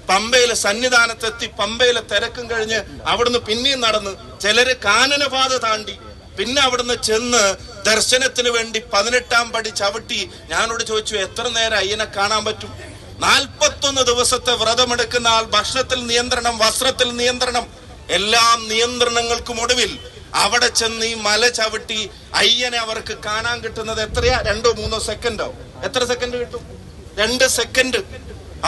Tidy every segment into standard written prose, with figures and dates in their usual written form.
പമ്പയിലെ സന്നിധാനത്തെത്തി പമ്പയിലെ തിരക്കും കഴിഞ്ഞ് അവിടുന്ന് പിന്നെയും നടന്ന് ചിലര് കാനനപാത താണ്ടി പിന്നെ അവിടുന്ന് ചെന്ന് ദർശനത്തിന് വേണ്ടി 18-ാം പടി ചവിട്ടി. ഞാനോട് ചോദിച്ചു, എത്ര നേരം അയ്യനെ കാണാൻ പറ്റും? 41 ദിവസത്തെ വ്രതമെടുക്കുന്ന ആൾ, ഭക്ഷണത്തിൽ നിയന്ത്രണം, വസ്ത്രത്തിൽ നിയന്ത്രണം, എല്ലാ നിയന്ത്രണങ്ങൾക്കും ഒടുവിൽ അവിടെ ചെന്ന് ഈ മല ചവിട്ടി അയ്യനെ അവർക്ക് കാണാൻ കിട്ടുന്നത് എത്രയാ? 2-3 സെക്കൻഡോ? എത്ര സെക്കൻഡ് കിട്ടും? 2 സെക്കൻഡ്.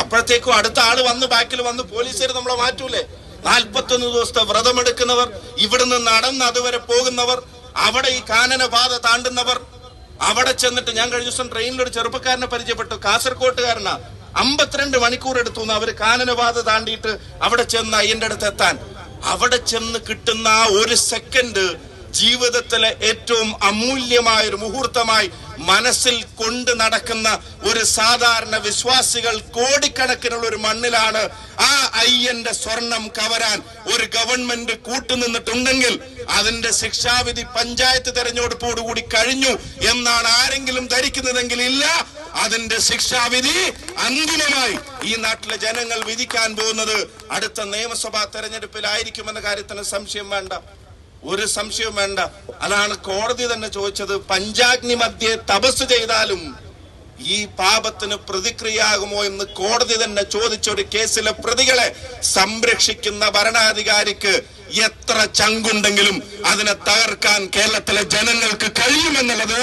അപ്പോഴത്തേക്കും അടുത്ത ആള് വന്ന് ബാക്കിൽ വന്ന് പോലീസുകാർ നമ്മളെ മാറ്റൂലേ? 41 ദിവസത്തെ വ്രതമെടുക്കുന്നവർ, ഇവിടുന്ന് നടന്ന് അതുവരെ പോകുന്നവർ, അവിടെ ഈ കാനനപാത താണ്ടുന്നവർ, അവിടെ ചെന്നിട്ട് ഞാൻ കഴിഞ്ഞ ദിവസം ട്രെയിനിലൊരു ചെറുപ്പക്കാരനെ പരിചയപ്പെട്ടു, കാസർകോട്ടുകാരനാ. 52 മണിക്കൂർ എടുത്തു അവര് കാനനപാത താണ്ടിയിട്ട് അവിടെ ചെന്ന് അയ്യന്റെ അടുത്ത് എത്താൻ. അവിടെ ചെന്ന് കിട്ടുന്ന ആ 1 സെക്കൻഡ് ജീവിതത്തിലെ ഏറ്റവും അമൂല്യമായ ഒരു മുഹൂർത്തമായി മനസ്സിൽ കൊണ്ട് നടക്കുന്ന ഒരു സാധാരണ വിശ്വാസികൾ കോടിക്കണക്കിനുള്ള ഒരു മണ്ണിലാണ് ആ അയ്യന്റെ സ്വർണം കവരാൻ ഒരു ഗവൺമെന്റ് കൂട്ടുനിന്നിട്ടുണ്ടെങ്കിൽ അതിന്റെ ശിക്ഷാവിധി പഞ്ചായത്ത് തെരഞ്ഞെടുപ്പോടുകൂടി കഴിഞ്ഞു എന്നാണ് ആരെങ്കിലും ധരിക്കുന്നതെങ്കിൽ ഇല്ല. അതിന്റെ ശിക്ഷാവിധി അന്തിമമായി ഈ നാട്ടിലെ ജനങ്ങൾ വിധിക്കാൻ പോകുന്നത് അടുത്ത നിയമസഭാ തെരഞ്ഞെടുപ്പിലായിരിക്കുമെന്ന കാര്യത്തിന് സംശയം വേണ്ട, ഒരു സംശയവും വേണ്ട. അതാണ് കോടതി തന്നെ ചോദിച്ചത്, പഞ്ചാഗ്നി മധ്യേ തപസ് ചെയ്താലും ഈ പാപത്തിന് പ്രതിക്രിയയാകുമോ എന്ന് കോടതി തന്നെ ചോദിച്ച ഒരു കേസിലെ പ്രതികളെ സംരക്ഷിക്കുന്ന ഭരണാധികാരിക്ക് എത്ര ചങ്കുണ്ടെങ്കിലും അതിനെ തകർക്കാൻ കേരളത്തിലെ ജനങ്ങൾക്ക് കഴിയുമെന്നുള്ളത്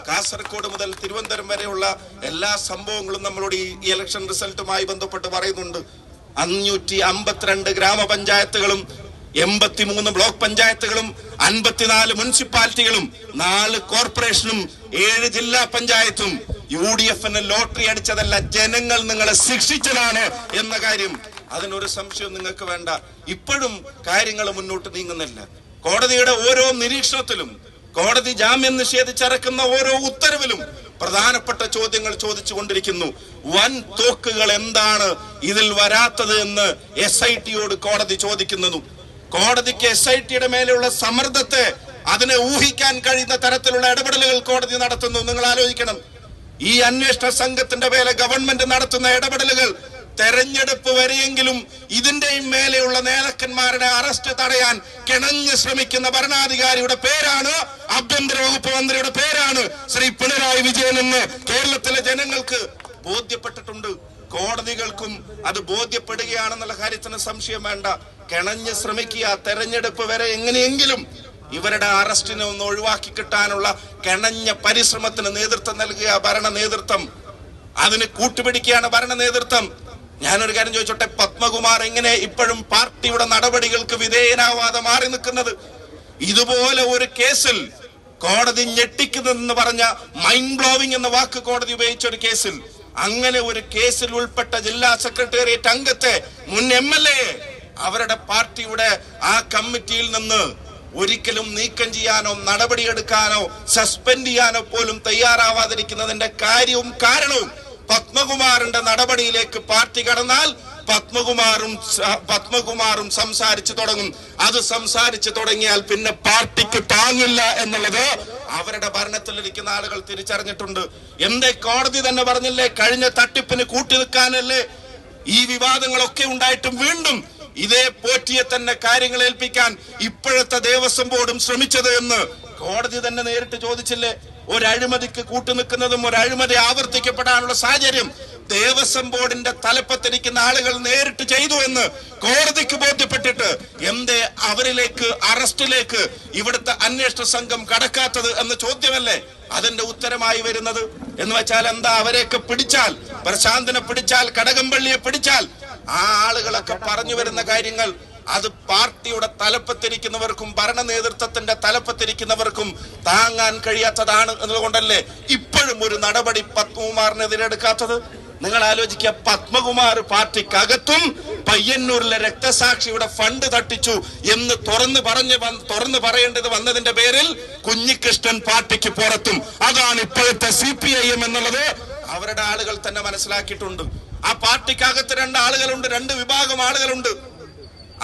കാസർഗോഡ് മുതൽ തിരുവനന്തപുരം വരെയുള്ള എല്ലാ സംഭവങ്ങളും നമ്മളോട് ഈ ഇലക്ഷൻ റിസൾട്ടുമായി ബന്ധപ്പെട്ട് പറയുന്നുണ്ട്. 552 ഗ്രാമപഞ്ചായത്തുകളും 83 ബ്ലോക്ക് പഞ്ചായത്തുകളും 54 മുനിസിപ്പാലിറ്റികളും 4 കോർപ്പറേഷനും 7 ജില്ലാ പഞ്ചായത്തും UDFന് ലോട്ടറി അടിച്ചതല്ല, ജനങ്ങൾ നിങ്ങളെ ശിക്ഷിച്ചതാണ് എന്ന കാര്യം അതിനൊരു സംശയം നിങ്ങൾക്ക് വേണ്ട. ഇപ്പോഴും കാര്യങ്ങൾ മുന്നോട്ട് നീങ്ങുന്നില്ല. കോടതിയുടെ ഓരോ നിരീക്ഷണത്തിലും, കോടതി ജാമ്യം നിഷേധിച്ചിറക്കുന്ന ഓരോ ഉത്തരവിലും പ്രധാനപ്പെട്ട ചോദ്യങ്ങൾ ചോദിച്ചുകൊണ്ടിരിക്കുന്നു. വൻ തോക്കുകൾ എന്താണ് ഇതിൽ വരാത്തത് എന്ന് SITയോട് കോടതി ചോദിക്കുന്നു. കോടതിക്ക് SITയുടെ മേലെയുള്ള സമ്മർദ്ദത്തെ, അതിനെ ഊഹിക്കാൻ കഴിയുന്ന തരത്തിലുള്ള ഇടപെടലുകൾ കോടതി നടത്തുന്നു. നിങ്ങൾ ആലോചിക്കണം, ഈ അന്വേഷണ സംഘത്തിന്റെ മേലെ ഗവൺമെന്റ് നടത്തുന്ന ഇടപെടലുകൾ തെരഞ്ഞെടുപ്പ് വരെയെങ്കിലും ഇതിന്റെയും മേലെയുള്ള നേതാക്കന്മാരുടെ അറസ്റ്റ് തടയാൻ കിണഞ്ഞ് ശ്രമിക്കുന്ന ഭരണാധികാരിയുടെ പേരാണ്, ആഭ്യന്തര വകുപ്പ് മന്ത്രിയുടെ പേരാണ് ശ്രീ പിണറായി വിജയൻ എന്ന് കേരളത്തിലെ ജനങ്ങൾക്ക് ബോധ്യപ്പെട്ടിട്ടുണ്ട്. കോടതികൾക്കും അത് ബോധ്യപ്പെടുകയാണെന്നുള്ള കാര്യത്തിന് സംശയം വേണ്ട. കിണഞ്ഞ് ശ്രമിക്കുക, തെരഞ്ഞെടുപ്പ് വരെ എങ്ങനെയെങ്കിലും ഇവരുടെ അറസ്റ്റിനെ ഒന്ന് ഒഴിവാക്കി കിട്ടാനുള്ള കിണഞ്ഞ പരിശ്രമത്തിന് നേതൃത്വം നൽകുക ഭരണ നേതൃത്വം. അതിന് കൂട്ടുപിടിക്കുകയാണ് ഭരണ നേതൃത്വം. ഞാനൊരു കാര്യം ചോദിച്ചോട്ടെ, പത്മകുമാർ എങ്ങനെ ഇപ്പോഴും പാർട്ടിയുടെ നടപടികൾക്ക് വിധേയനാവാതെ മാറി നിൽക്കുന്നത്? ഇതുപോലെ ഒരു കേസിൽ കോടതി ഞെട്ടിക്കുന്നതെന്ന് പറഞ്ഞ മൈൻഡ് ബ്ലോവിംഗ് എന്ന വാക്ക് കോടതി ഉപയോഗിച്ച ഒരു കേസിൽ, അങ്ങനെ ഒരു കേസിൽ ഉൾപ്പെട്ട ജില്ലാ സെക്രട്ടേറിയറ്റ് അംഗത്തെ, മുൻ MLA അവരുടെ പാർട്ടിയുടെ ആ കമ്മിറ്റിയിൽ നിന്ന് ഒരിക്കലും നീക്കം ചെയ്യാനോ നടപടിയെടുക്കാനോ സസ്പെൻഡ് ചെയ്യാനോ പോലും തയ്യാറാവാതിരിക്കുന്നതിന്റെ കാര്യവും കാരണവും പത്മകുമാറിന്റെ നടപടിയിലേക്ക് പാർട്ടി കടന്നാൽ പത്മകുമാറും സംസാരിച്ചു തുടങ്ങും. അത് സംസാരിച്ചു തുടങ്ങിയാൽ പിന്നെ പാർട്ടിക്ക് താങ്ങില്ല എന്നുള്ളത് അവരുടെ ഭരണത്തിലിരിക്കുന്ന ആളുകൾ തിരിച്ചറിഞ്ഞിട്ടുണ്ട്. എന്തേ കോടതി തന്നെ പറഞ്ഞില്ലേ, കഴിഞ്ഞ തട്ടിപ്പിന് കൂട്ടി നിൽക്കാനല്ലേ ഈ വിവാദങ്ങളൊക്കെ ഉണ്ടായിട്ടും വീണ്ടും ഇതേ പോറ്റിയെ തന്നെ കാര്യങ്ങൾ ഏൽപ്പിക്കാൻ ഇപ്പോഴത്തെ ദേവസ്വം ബോർഡും ശ്രമിച്ചത് എന്ന് കോടതി തന്നെ നേരിട്ട് ചോദിച്ചില്ലേ? ഒരു അഴിമതിക്ക് കൂട്ടുനിൽക്കുന്നതും ഒരു അഴിമതി ആവർത്തിക്കപ്പെടാനുള്ള സാഹചര്യം ദേവസ്വം ബോർഡിന്റെ തലപ്പത്തിരിക്കുന്ന ആളുകൾ നേരിട്ട് ചെയ്തു എന്ന് കോടതിക്ക് ബോധ്യപ്പെട്ടിട്ട് എന്തേ അവരിലേക്ക് അറസ്റ്റിലേക്ക് ഇവിടുത്തെ അന്വേഷണ സംഘം കടക്കാത്തത് എന്ന ചോദ്യമല്ലേ അതിന്റെ ഉത്തരമായി വരുന്നത്? എന്ന് വെച്ചാൽ എന്താ, അവരെയൊക്കെ പിടിച്ചാൽ, പ്രശാന്തിനെ പിടിച്ചാൽ, കടകംപള്ളിയെ പിടിച്ചാൽ, ആ ആളുകളൊക്കെ പറഞ്ഞു വരുന്ന കാര്യങ്ങൾ അത് പാർട്ടിയുടെ തലപ്പത്തിരിക്കുന്നവർക്കും ഭരണ നേതൃത്വത്തിന്റെ തലപ്പത്തിരിക്കുന്നവർക്കും താങ്ങാൻ കഴിയാത്തതാണ് എന്നതുകൊണ്ടല്ലേ ഇപ്പോഴും ഒരു നടപടി പത്മകുമാറിനെതിരെ എടുക്കാത്തത്? നിങ്ങൾ ആലോചിക്കുക, പത്മകുമാർ പാർട്ടിക്കകത്തും പയ്യന്നൂരിലെ രക്തസാക്ഷിയുടെ ഫണ്ട് തട്ടിച്ചു എന്ന് തുറന്നു പറയേണ്ടത് വന്നതിന്റെ പേരിൽ കുഞ്ഞികൃഷ്ണൻ പാർട്ടിക്ക് പുറത്തും. അതാണ് ഇപ്പോഴത്തെ CPIM എന്നുള്ളത് അവരുടെ ആളുകൾ തന്നെ മനസ്സിലാക്കിയിട്ടുണ്ട്. ആ പാർട്ടിക്കകത്ത് 2 ആളുകളുണ്ട്, 2 വിഭാഗം ആളുകളുണ്ട്.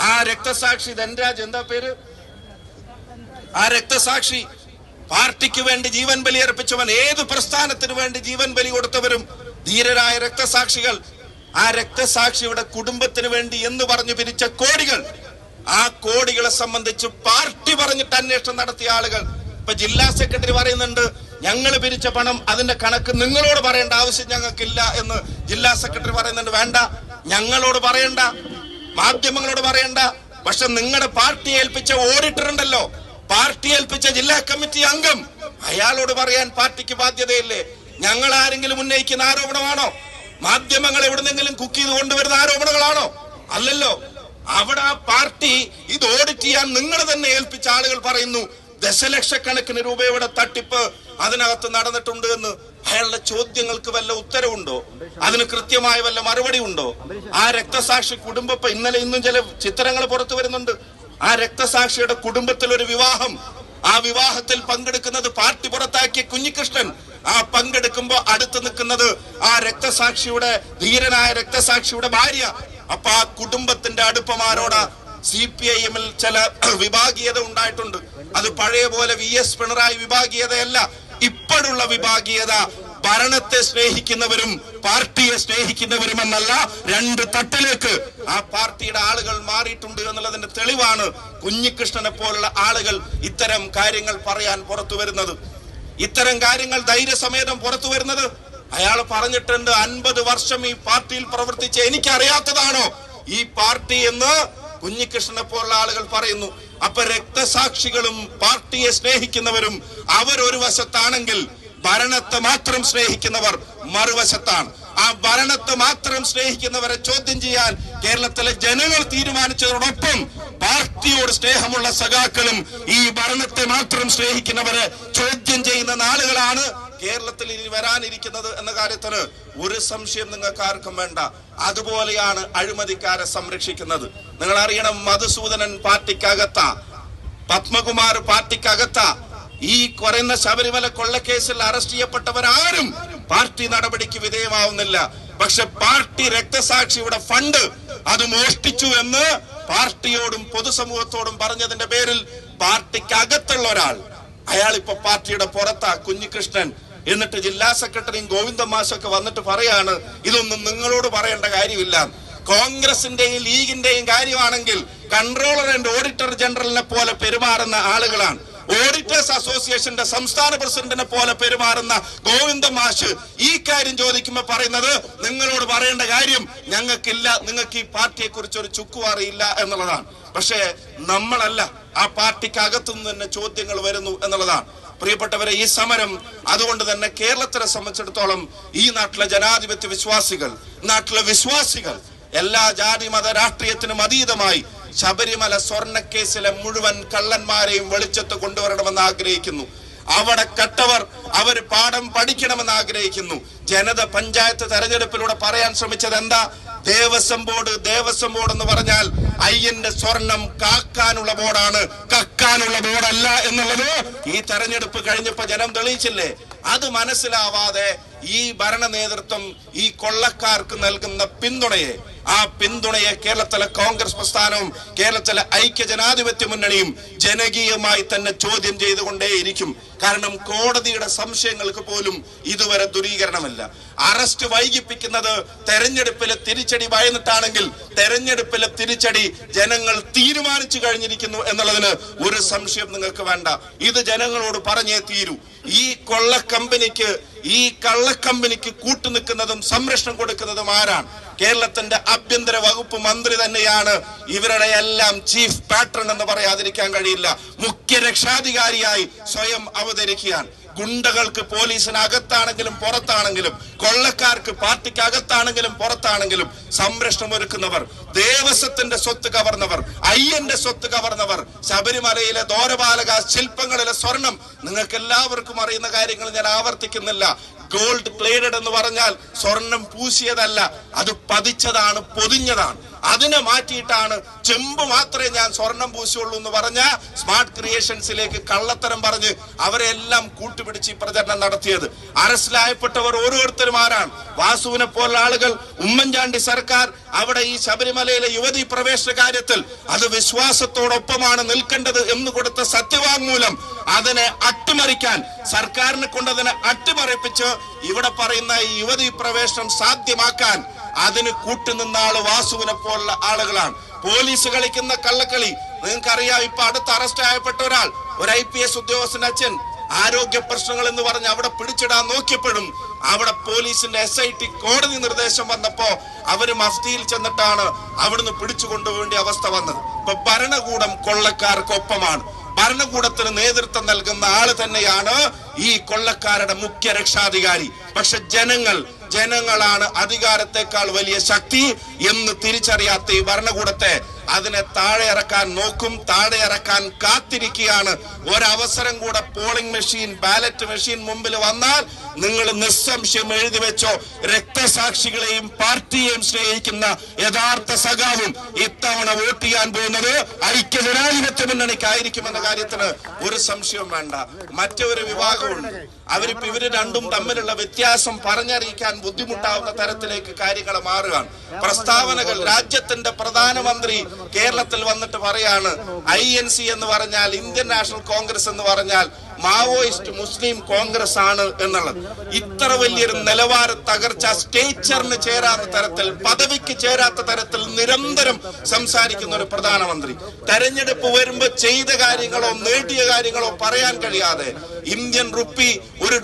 ആ രക്തസാക്ഷി ധൻരാജ്, എന്താ പേര്, ആ രക്തസാക്ഷി പാർട്ടിക്ക് വേണ്ടി ജീവൻ ബലി അർപ്പിച്ചവൻ, ഏത് പ്രസ്ഥാനത്തിന് വേണ്ടി ജീവൻ ബലി കൊടുത്തവരും ധീരരായ രക്തസാക്ഷികൾ. ആ രക്തസാക്ഷിയുടെ കുടുംബത്തിന് വേണ്ടി എന്ന് പറഞ്ഞു പിരിച്ച കോടികൾ, ആ കോടികളെ സംബന്ധിച്ച് പാർട്ടി പറഞ്ഞിട്ട് അന്വേഷണം നടത്തിയ ആളുകൾ. ഇപ്പൊ ജില്ലാ സെക്രട്ടറി പറയുന്നുണ്ട്, ഞങ്ങൾ പിരിച്ച പണം അതിന്റെ കണക്ക് നിങ്ങളോട് പറയേണ്ട ആവശ്യം ഞങ്ങൾക്കില്ല എന്ന് ജില്ലാ സെക്രട്ടറി പറയുന്നുണ്ട്. വേണ്ട, ഞങ്ങളോട് പറയണ്ട, മാധ്യമങ്ങളോട് പറയണ്ട. പക്ഷെ നിങ്ങളുടെ പാർട്ടി ഏൽപ്പിച്ച ഓഡിറ്റർ ഉണ്ടല്ലോ, പാർട്ടി ഏൽപ്പിച്ച ജില്ലാ കമ്മിറ്റി അംഗം, അയാളോട് പറയാൻ പാർട്ടിക്ക് ബാധ്യതയില്ലേ? ഞങ്ങൾ ആരെങ്കിലും ഉന്നയിക്കുന്ന ആരോപണമാണോ? മാധ്യമങ്ങൾ എവിടുന്നെങ്കിലും കുക്ക് ചെയ്ത് കൊണ്ടുവരുന്ന ആരോപണങ്ങളാണോ? അല്ലല്ലോ. അവിടെ ആ പാർട്ടി ഇത് ഓഡിറ്റ് ചെയ്യാൻ നിങ്ങൾ തന്നെ ഏൽപ്പിച്ച ആളുകൾ പറയുന്നു ദശലക്ഷക്കണക്കിന് രൂപയുടെ തട്ടിപ്പ് അതിനകത്ത് നടന്നിട്ടുണ്ട് എന്ന്. അയാളുടെ ചോദ്യങ്ങൾക്ക് വല്ല ഉത്തരവുണ്ടോ? അതിന് കൃത്യമായ വല്ല മറുപടി ഉണ്ടോ? ആ രക്തസാക്ഷി കുടുംബം, ഇന്നലെ ഇന്നും ചില ചിത്രങ്ങൾ പുറത്തു വരുന്നുണ്ട്. ആ രക്തസാക്ഷിയുടെ കുടുംബത്തിൽ ഒരു വിവാഹം, ആ വിവാഹത്തിൽ പങ്കെടുക്കുന്നത് പാർട്ടി പുറത്താക്കിയ കുഞ്ഞികൃഷ്ണൻ. ആ പങ്കെടുക്കുമ്പോ അടുത്ത് നിൽക്കുന്നത് ആ രക്തസാക്ഷിയുടെ, ധീരനായ രക്തസാക്ഷിയുടെ ഭാര്യ. അപ്പൊ ആ കുടുംബത്തിന്റെ അടുപ്പമാരോടാ? CPIM-ൽ ചില വിഭാഗീയത ഉണ്ടായിട്ടുണ്ട്. അത് പഴയ പോലെ VS പിണറായി വിഭാഗീയതയല്ല. ഇപ്പോഴുള്ള വിഭാഗീയത ഭരണത്തെ സ്നേഹിക്കുന്നവരും പാർട്ടിയെ സ്നേഹിക്കുന്നവരുമെന്നല്ല, രണ്ട് തട്ടിലേക്ക് ആ പാർട്ടിയുടെ ആളുകൾ മാറിയിട്ടുണ്ട് എന്നുള്ളതിന്റെ തെളിവാണ് കുഞ്ഞികൃഷ്ണനെ പോലുള്ള ആളുകൾ ഇത്തരം കാര്യങ്ങൾ പറയാൻ പുറത്തു വരുന്നത്, ഇത്തരം കാര്യങ്ങൾ ധൈര്യസമേതം പുറത്തു വരുന്നത്. അയാൾ പറഞ്ഞിട്ടുണ്ട്, 50 വർഷം ഈ പാർട്ടിയിൽ പ്രവർത്തിച്ച എനിക്കറിയാത്തതാണോ ഈ പാർട്ടി എന്ന് കുഞ്ഞികൃഷ്ണനെ പോലുള്ള ആളുകൾ പറയുന്നു. അപ്പൊ രക്തസാക്ഷികളും പാർട്ടിയെ സ്നേഹിക്കുന്നവരും അവരൊരു വശത്താണെങ്കിൽ ഭരണത്തെ മാത്രം സ്നേഹിക്കുന്നവർ മറുവശത്താണ്. ആ ഭരണത്തെ മാത്രം സ്നേഹിക്കുന്നവരെ ചോദ്യം ചെയ്യാൻ കേരളത്തിലെ ജനങ്ങൾ തീരുമാനിച്ചതോടൊപ്പം പാർട്ടിയോട് സ്നേഹമുള്ള സഖാക്കളും ഈ ഭരണത്തെ മാത്രം സ്നേഹിക്കുന്നവരെ ചോദ്യം ചെയ്യുന്ന നാളുകളാണ് കേരളത്തിൽ ഇനി വരാനിരിക്കുന്നത് എന്ന കാര്യത്തിന് ഒരു സംശയം നിങ്ങൾക്ക് ആർക്കും വേണ്ട. അതുപോലെയാണ് അഴിമതിക്കാരെ സംരക്ഷിക്കുന്നത്. നിങ്ങൾ അറിയണം, മധുസൂദനൻ പാർട്ടിക്കകത്ത, പത്മകുമാർ പാർട്ടിക്കകത്ത. ഈ കുറയുന്ന ശബരിമല കൊള്ളക്കേസിൽ അറസ്റ്റ് ചെയ്യപ്പെട്ടവരാരും പാർട്ടി നടപടിക്ക് വിധേയമാവുന്നില്ല. പക്ഷെ പാർട്ടി രക്തസാക്ഷിയുടെ ഫണ്ട് അത് മോഷ്ടിച്ചു എന്ന് പാർട്ടിയോടും പൊതുസമൂഹത്തോടും പറഞ്ഞതിന്റെ പേരിൽ പാർട്ടിക്കകത്തുള്ള ഒരാൾ, അയാൾ ഇപ്പൊ പാർട്ടിയുടെ പുറത്താ, കുഞ്ഞികൃഷ്ണൻ. എന്നിട്ട് ജില്ലാ സെക്രട്ടറിയും ഗോവിന്ദ മാഷൊക്കെ വന്നിട്ട് പറയാണ്, ഇതൊന്നും നിങ്ങളോട് പറയേണ്ട കാര്യമില്ല. കോൺഗ്രസിന്റെയും ലീഗിന്റെയും കാര്യമാണെങ്കിൽ കൺട്രോളർ ആൻഡ് ഓഡിറ്റർ ജനറലിനെ പോലെ പെരുമാറുന്ന ആളുകളാണ്. ഓഡിറ്റേഴ്സ് അസോസിയേഷന്റെ സംസ്ഥാന പ്രസിഡന്റിനെ പോലെ പെരുമാറുന്ന ഗോവിന്ദ മാഷ് ഈ കാര്യം ചോദിക്കുമ്പോൾ പറയുന്നത്, നിങ്ങളോട് പറയേണ്ട കാര്യം ഞങ്ങൾക്കില്ല, നിങ്ങൾക്ക് ഈ പാർട്ടിയെ കുറിച്ച് ഒരു ചുക്കും അറിയില്ല എന്നുള്ളതാണ്. പക്ഷേ നമ്മളല്ല, ആ പാർട്ടിക്കകത്തുനിന്ന് തന്നെ ചോദ്യങ്ങൾ വരുന്നു എന്നുള്ളതാണ്. പ്രിയപ്പെട്ടവരെ, ഈ സമരം അതുകൊണ്ട് തന്നെ കേരളത്തിനെ സംബന്ധിച്ചിടത്തോളം ഈ നാട്ടിലെ ജനാധിപത്യ വിശ്വാസികൾ, നാട്ടിലെ വിശ്വാസികൾ എല്ലാ ജാതി മത രാഷ്ട്രീയത്തിനും അതീതമായി ശബരിമല സ്വർണ്ണക്കേസിലെ മുഴുവൻ കള്ളന്മാരെയും വെളിച്ചത്ത് കൊണ്ടുവരണമെന്ന് ആഗ്രഹിക്കുന്നു. അവിടെ കട്ടവർ അവർ പാഠം പഠിക്കണമെന്ന് ആഗ്രഹിക്കുന്നു. ജനത പഞ്ചായത്ത് തെരഞ്ഞെടുപ്പിലൂടെ പറയാൻ ശ്രമിച്ചത് എന്താ? ദേവസ്വം ബോർഡ് എന്ന് പറഞ്ഞാൽ അയ്യന്റെ സ്വർണം കാക്കാനുള്ള ബോർഡാണ്, കക്കാനുള്ള ബോർഡല്ല എന്നുള്ളത് ഈ തെരഞ്ഞെടുപ്പ് കഴിഞ്ഞപ്പോ ജനം തെളിയിച്ചില്ലേ? അത് മനസ്സിലാവാതെ ഈ ഭരണ നേതൃത്വം ഈ കൊള്ളക്കാർക്ക് നൽകുന്ന പിന്തുണയെ, ആ പിന്തുണയെ കേരളത്തിലെ കോൺഗ്രസ് പ്രസ്ഥാനവും കേരളത്തിലെ ഐക്യ ജനാധിപത്യ മുന്നണിയും ജനകീയമായി തന്നെ ചോദ്യം ചെയ്തുകൊണ്ടേയിരിക്കും. കാരണം കോടതിയുടെ സംശയങ്ങൾക്ക് പോലും ഇതുവരെ ദൂരീകരണമില്ല. അറസ്റ്റ് വൈകിപ്പിക്കുന്നത് തെരഞ്ഞെടുപ്പിലെ തിരിച്ചടി ഭയന്നിട്ടാണെങ്കിൽ തെരഞ്ഞെടുപ്പിലെ തിരിച്ചടി ജനങ്ങൾ തീരുമാനിച്ചു കഴിഞ്ഞിരിക്കുന്നു എന്നുള്ളതിന് ഒരു സംശയം നിങ്ങൾക്ക് വേണ്ട. ഇത് ജനങ്ങളോട് പറഞ്ഞേ തീരൂ. ഈ കള്ളക്കമ്പനിക്ക് കൂട്ടുനിൽക്കുന്നതും സംരക്ഷണം കൊടുക്കുന്നതും ആരാണ്? കേരളത്തിന്റെ ആഭ്യന്തര വകുപ്പ് മന്ത്രി തന്നെയാണ്. ഇവരുടെ എല്ലാം ചീഫ് പാട്രൺ എന്ന് പറയാതിരിക്കാൻ കഴിയില്ല. മുഖ്യ രക്ഷാധികാരിയായി സ്വയം അവതരിക്കുകയാണ്. ഗുണ്ടകൾക്ക് പോലീസിനകത്താണെങ്കിലും പുറത്താണെങ്കിലും, കൊള്ളക്കാർക്ക് പാർട്ടിക്ക് അകത്താണെങ്കിലും പുറത്താണെങ്കിലും സംരക്ഷണം ഒരുക്കുന്നവർ, ദേവസ്വത്തിന്റെ സ്വത്ത് കവർന്നവർ, അയ്യന്റെ സ്വത്ത് കവർന്നവർ, ശബരിമലയിലെ ദ്വാരപാലക ശില്പങ്ങളിലെ സ്വർണം, നിങ്ങൾക്ക് എല്ലാവർക്കും അറിയുന്ന കാര്യങ്ങൾ ഞാൻ ആവർത്തിക്കുന്നില്ല. ഗോൾഡ് പ്ലേറ്റഡ് എന്ന് പറഞ്ഞാൽ സ്വർണം പൂശിയതല്ല, അത് പതിച്ചതാണ്, പൊതിഞ്ഞതാണ്. അതിനെ മാറ്റിയിട്ടാണ് ചെമ്പ് മാത്രമേ ഞാൻ സ്വർണം പൂശുള്ളൂ എന്ന് പറഞ്ഞ സ്മാർട്ട് ക്രിയേഷൻസിലേക്ക് കള്ളത്തരം പറഞ്ഞ് അവരെല്ലാം കൂട്ടുപിടിച്ച് പ്രചരണം നടത്തിയത്. അറസ്റ്റിലായപ്പെട്ടവർ ഓരോരുത്തരും ആരാണ്? വാസുവിനെ പോലുള്ള ആളുകൾ, ഉമ്മൻചാണ്ടി സർക്കാർ അവിടെ ഈ ശബരിമലയിലെ യുവതി പ്രവേശന കാര്യത്തിൽ അത് വിശ്വാസത്തോടൊപ്പമാണ് നിൽക്കേണ്ടത് എന്ന് കൊടുത്ത സത്യവാങ്മൂലം അതിനെ അട്ടിമറിക്കാൻ, സർക്കാരിനെ കൊണ്ട് അതിനെ അട്ടിമറിപ്പിച്ച് ഇവിടെ പറയുന്ന ഈ യുവതി പ്രവേശനം സാധ്യമാക്കാൻ അതിന് കൂട്ടുനിന്ന ആള് വാസുവിനെ പോലുള്ള ആളുകളാണ്. പോലീസ് കളിക്കുന്ന കള്ളക്കളി നിങ്ങൾക്കറിയാം. ഇപ്പൊ അടുത്ത് അറസ്റ്റ് ആയപ്പെട്ട ഒരു IPS ഉദ്യോഗസ്ഥന്റെ അച്ഛൻ ആരോഗ്യ പ്രശ്നങ്ങൾ എന്ന് പറഞ്ഞ് അവിടെ പിടിച്ചിടാൻ നോക്കിയപ്പോഴും അവിടെ പോലീസിന്റെ SIT കോടതി നിർദ്ദേശം വന്നപ്പോ അവര് മഫ്തിയിൽ ചെന്നിട്ടാണ് അവിടുന്ന് പിടിച്ചു കൊണ്ടുപോകേണ്ട അവസ്ഥ വന്നത്. ഇപ്പൊ ഭരണകൂടം കൊള്ളക്കാർക്കൊപ്പമാണ്. ഭരണകൂടത്തിന് നേതൃത്വം നൽകുന്ന ആള് തന്നെയാണ് ഈ കൊള്ളക്കാരുടെ മുഖ്യ രക്ഷാധികാരി. പക്ഷെ ജനങ്ങളാണ് അധികാരത്തെക്കാൾ വലിയ ശക്തി എന്ന് തിരിച്ചറിയാത്ത ഈ ഭരണകൂടത്തെ അതിനെ താഴെ ഇറക്കാൻ നോക്കും, താഴെ ഇറക്കാൻ കാത്തിരിക്കുകയാണ്. ഒരവസരം കൂടെ പോളിംഗ് മെഷീൻ, ബാലറ്റ് മെഷീൻ മുമ്പിൽ വന്നാൽ നിങ്ങൾ നിസ്സംശയം എഴുതി വെച്ചോ, രക്തസാക്ഷികളെയും പാർട്ടിയെയും സ്നേഹിക്കുന്ന യഥാർത്ഥ സഖാവും ഇത്തവണ വോട്ട് ചെയ്യാൻ പോകുന്നത് ഐക്യജനാധിപത്യ മുന്നണിക്കായിരിക്കുമെന്ന കാര്യത്തിന് ഒരു സംശയവും വേണ്ട. മറ്റൊരു വിഭാഗമുണ്ട്, ഇവര് രണ്ടും തമ്മിലുള്ള വ്യത്യാസം പറഞ്ഞറിയിക്കാൻ ബുദ്ധിമുട്ടാവുന്ന തരത്തിലേക്ക് കാര്യങ്ങൾ മാറുകയാണ്. പ്രസ്താവനകൾ രാജ്യത്തിന്റെ പ്രധാനമന്ത്രി കേരളത്തിൽ വന്നിട്ട് പറയാണ് INC എന്ന് പറഞ്ഞാൽ ഇന്ത്യൻ നാഷണൽ കോൺഗ്രസ് എന്ന് പറഞ്ഞാൽ മാവോയിസ്റ്റ് മുസ്ലിം കോൺഗ്രസ് ആണ് എന്നുള്ളത്. ഇത്ര വലിയൊരു നിലവാര തകർച്ച സ്റ്റേച്ചറിന് ചേരാത്ത തരത്തിൽ, പദവിക്ക് ചേരാത്ത തരത്തിൽ നിരന്തരം സംസാരിക്കുന്ന ഒരു പ്രധാനമന്ത്രി തെരഞ്ഞെടുപ്പ് വരുമ്പോ ചെയ്ത കാര്യങ്ങളോ നേടിയ കാര്യങ്ങളോ പറയാൻ കഴിയാതെ ഇന്ത്യൻ റുപ്പി $1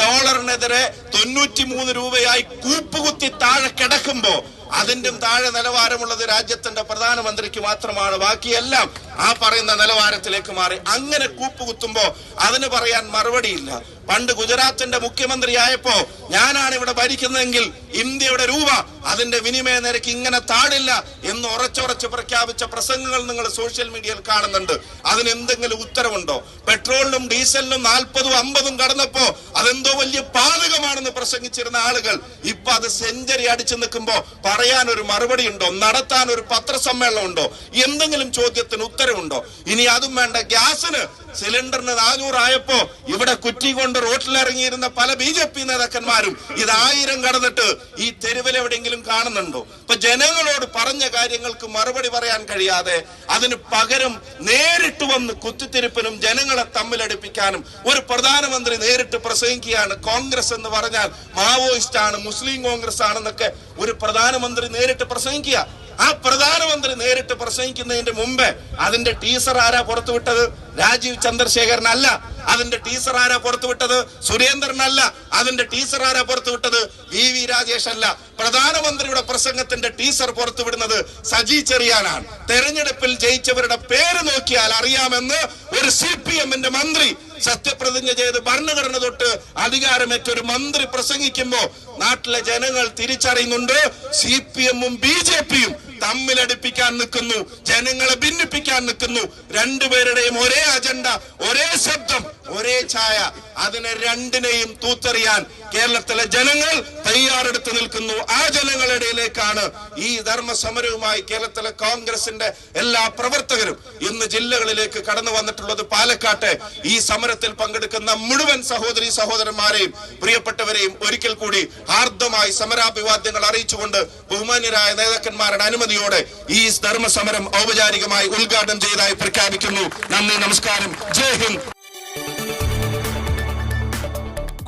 93 രൂപയായി കൂപ്പുകുത്തി താഴെ കിടക്കുമ്പോ അതിന്റെ താഴെ നിലവാരമുള്ളത് രാജ്യത്തിന്റെ പ്രധാനമന്ത്രിക്ക് മാത്രമാണ്. ബാക്കിയെല്ലാം ആ പറയുന്ന നിലവാരത്തിലേക്ക് മാറി. അങ്ങനെ കൂപ്പുകുത്തുമ്പോ അതിന് പറയാൻ മറുപടിയില്ല. പണ്ട് ഗുജറാത്തിന്റെ മുഖ്യമന്ത്രിയായപ്പോ ഞാനാണ് ഇവിടെ ഭരിക്കുന്നതെങ്കിൽ ഇന്ത്യയുടെ രൂപ അതിന്റെ വിനിമയ നിരക്ക് ഇങ്ങനെ താടില്ല എന്ന് ഉറച്ചുറച്ച് പ്രഖ്യാപിച്ച പ്രസംഗങ്ങൾ നിങ്ങൾ സോഷ്യൽ മീഡിയയിൽ കാണുന്നുണ്ട്. അതിന് എന്തെങ്കിലും ഉത്തരവുണ്ടോ? പെട്രോളിനും ഡീസലിനും 40-50 കടന്നപ്പോ അതെന്തോ വലിയ പാതകമാണെന്ന് പ്രസംഗിച്ചിരുന്ന ആളുകൾ ഇപ്പൊ അത് സെഞ്ചുറി അടിച്ചു നിൽക്കുമ്പോ പറയാൻ ഒരു മറുപടി ഉണ്ടോ? നടത്താൻ ഒരു പത്രസമ്മേളനം ഉണ്ടോ? എന്തെങ്കിലും ചോദ്യത്തിന് ഉത്തരവുണ്ടോ? ഇനി അതും വേണ്ട. ഗ്യാസിന് സിലിണ്ടറിന് 400 ആയപ്പോ ഇവിടെ കുറ്റി കൊണ്ട് റോട്ടിലിറങ്ങിയിരുന്ന പല BJP നേതാക്കന്മാരും ഇത് 1000 കടന്നിട്ട് ഈ തെരുവിലെവിടെയെങ്കിലും കാണുന്നുണ്ടോ? ഇപ്പൊ ജനങ്ങളോട് പറഞ്ഞ കാര്യങ്ങൾക്ക് മറുപടി പറയാൻ കഴിയാതെ അതിന് പകരം നേരിട്ട് വന്ന് കുത്തിത്തിരിപ്പിനും ജനങ്ങളെ തമ്മിലടിപ്പിക്കാനും ഒരു പ്രധാനമന്ത്രി നേരിട്ട് പ്രസംഗിക്കുകയാണ്. കോൺഗ്രസ് എന്ന് പറഞ്ഞാൽ മാവോയിസ്റ്റ് ആണ്, മുസ്ലിം കോൺഗ്രസ് ആണെന്നൊക്കെ ഒരു പ്രധാനമന്ത്രി നേരിട്ട് പ്രസംഗിക്കുക. ആ പ്രധാനമന്ത്രി നേരിട്ട് പ്രസംഗിക്കുന്നതിന്റെ മുമ്പേ അതിന്റെ ടീസർ ആരാ പുറത്തുവിട്ടത്? രാജീവ് ചന്ദ്രശേഖരനല്ല. അതിന്റെ ടീസർ ആരാ പുറത്തുവിട്ടത്? സുരേന്ദ്രനല്ല. അതിന്റെ ടീസർ ആരാ പുറത്തുവിട്ടത്? VV രാജേഷ് അല്ല. പ്രധാനമന്ത്രിയുടെ പ്രസംഗത്തിന്റെ ടീസർ പുറത്തുവിടുന്നത് സജി ചെറിയാനാണ്. തെരഞ്ഞെടുപ്പിൽ ജയിച്ചവരുടെ പേര് നോക്കിയാൽ അറിയാമെന്ന് ഒരു CPM-ന്റെ മന്ത്രി സത്യപ്രതിജ്ഞ ചെയ്ത് ഭരണഘടന തൊട്ട് അധികാരമേറ്റൊരു മന്ത്രി പ്രസംഗിക്കുമ്പോ നാട്ടിലെ ജനങ്ങൾ തിരിച്ചറിയുന്നുണ്ട് CPM-ഉം BJP-യും തമ്മിലടിപ്പിക്കാൻ നിൽക്കുന്നു, ജനങ്ങളെ ഭിന്നിപ്പിക്കാൻ നിൽക്കുന്നു. രണ്ടുപേരുടെയും ഒരേ അജണ്ട, ഒരേ ശബ്ദം, ഒരേ ഛായ. അതിനെ രണ്ടിനെയും തൂത്തെറിയാൻ കേരളത്തിലെ ജനങ്ങൾ തയ്യാറെടുത്ത് നിൽക്കുന്നു. ആ ജനങ്ങളിടയിലേക്കാണ് ഈ ധർമ്മസമരവുമായി കേരളത്തിലെ കോൺഗ്രസിന്റെ എല്ലാ പ്രവർത്തകരും ഇന്ന് ജില്ലകളിലേക്ക് കടന്നു വന്നിട്ടുള്ളത്. പാലക്കാട്ടെ ഈ സമരത്തിൽ പങ്കെടുക്കുന്ന മുഴുവൻ സഹോദരി സഹോദരന്മാരെയും പ്രിയപ്പെട്ടവരെയും ഒരിക്കൽ കൂടി ഹാർദമായി സമരാഭിവാദ്യങ്ങൾ അറിയിച്ചുകൊണ്ട് ബഹുമാന്യരായ നേതാക്കന്മാരുടെ അനുമതിയോടെ ഈ ധർമ്മസമരം ഔപചാരികമായി ഉദ്ഘാടനം ചെയ്തതായി പ്രഖ്യാപിക്കുന്നു. നന്ദി, നമസ്കാരം, ജയ് ഹിന്ദ്.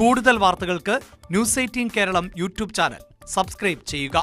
കൂടുതൽ വാർത്തകൾക്ക് News 18 Keralam YouTube channel subscribe ചെയ്യുക.